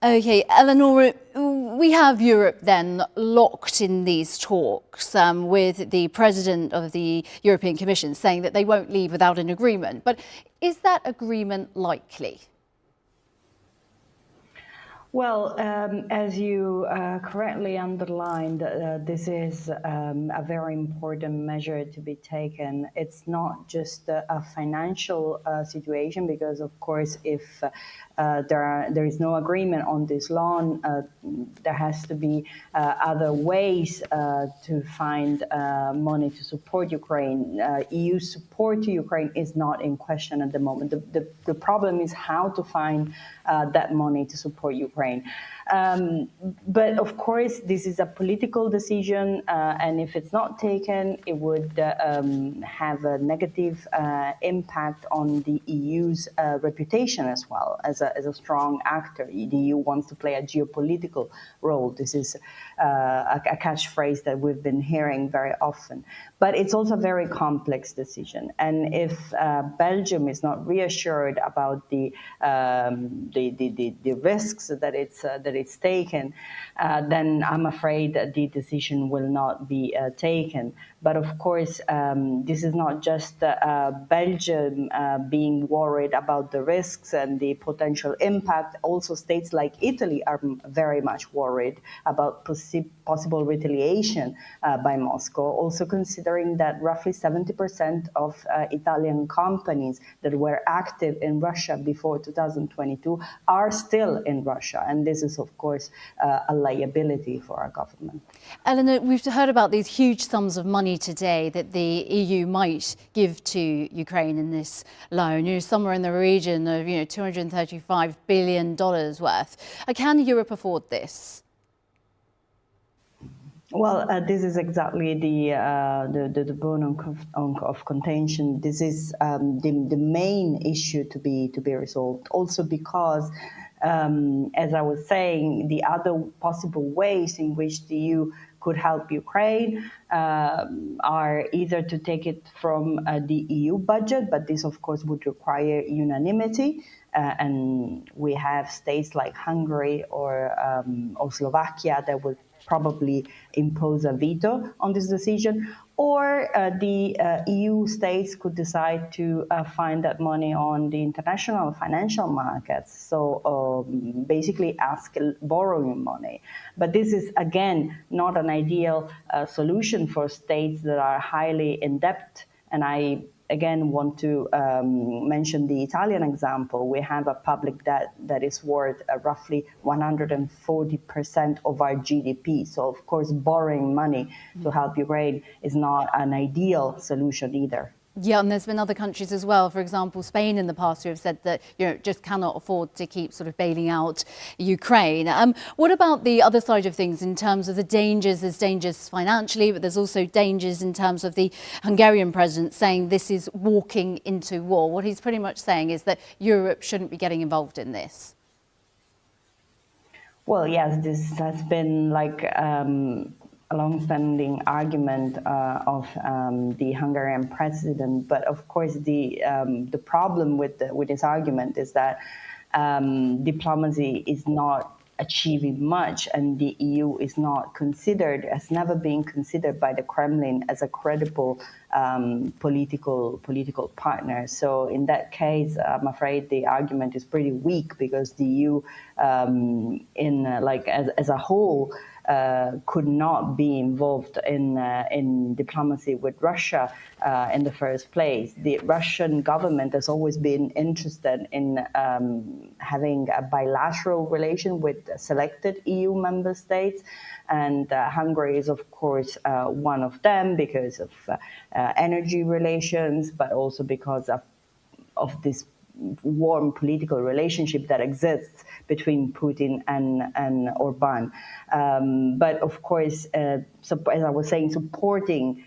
Okay, Eleonora, we have Europe then locked in these talks with the president of the European Commission saying that they won't leave without an agreement. But is that agreement likely? Well, as you correctly underlined, this is a very important measure to be taken. It's not just a financial situation, because, of course, if there is no agreement on this loan, there has to be other ways to find money to support Ukraine. EU support to Ukraine is not in question at the moment. The problem is how to find that money to support Ukraine. But of course, this is a political decision, and if it's not taken, it would have a negative impact on the EU's reputation as well as a strong actor. The EU wants to play a geopolitical role. This is a catchphrase that we've been hearing very often. But it's also a very complex decision, and if Belgium is not reassured about the risks that it's taken, then I'm afraid that the decision will not be taken. But of course, this is not just Belgium being worried about the risks and the potential impact. Also, states like Italy are very much worried about possible retaliation by Moscow, also considering that roughly 70% of Italian companies that were active in Russia before 2022 are still in Russia. And this is, of course, a liability for our government. Eleanor, we've heard about these huge sums of money today that the EU might give to Ukraine in this loan, somewhere in the region of $235 billion worth. Can Europe afford this? Well, this is exactly the bone of contention. This is the main issue to be resolved. Also because, as I was saying, the other possible ways in which the EU could help Ukraine are either to take it from the EU budget, but this, of course, would require unanimity. And we have states like Hungary or Slovakia that would probably impose a veto on this decision, or the EU states could decide to find that money on the international financial markets, so basically borrowing money. But this is, again, not an ideal solution for states that are highly in debt, and I again want to mention the Italian example. We have a public debt that is worth roughly 140% of our GDP. So, of course, borrowing money to help Ukraine is not an ideal solution either. Yeah, and there's been other countries as well, for example, Spain in the past, who have said that just cannot afford to keep sort of bailing out Ukraine. What about the other side of things in terms of the dangers? There's dangers financially, but there's also dangers in terms of the Hungarian president saying this is walking into war. What he's pretty much saying is that Europe shouldn't be getting involved in this. Well, yes, this has been like a long-standing argument of the Hungarian president, but of course the problem with this argument is that diplomacy is not achieving much, and the EU is not considered, has never been considered by the Kremlin as a credible political partner. So in that case, I'm afraid the argument is pretty weak, because the EU, as a whole, could not be involved in diplomacy with Russia in the first place. The Russian government has always been interested in having a bilateral relation with selected EU member states, and Hungary is, of course, one of them because of energy relations, but also because of this warm political relationship that exists between Putin and Orban. But of course, so, as I was saying, supporting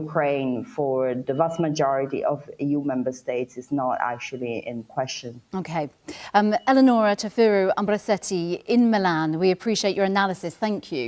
Ukraine for the vast majority of EU member states is not actually in question. Okay. Eleonora Tafuro Ambrosetti in Milan, we appreciate your analysis. Thank you.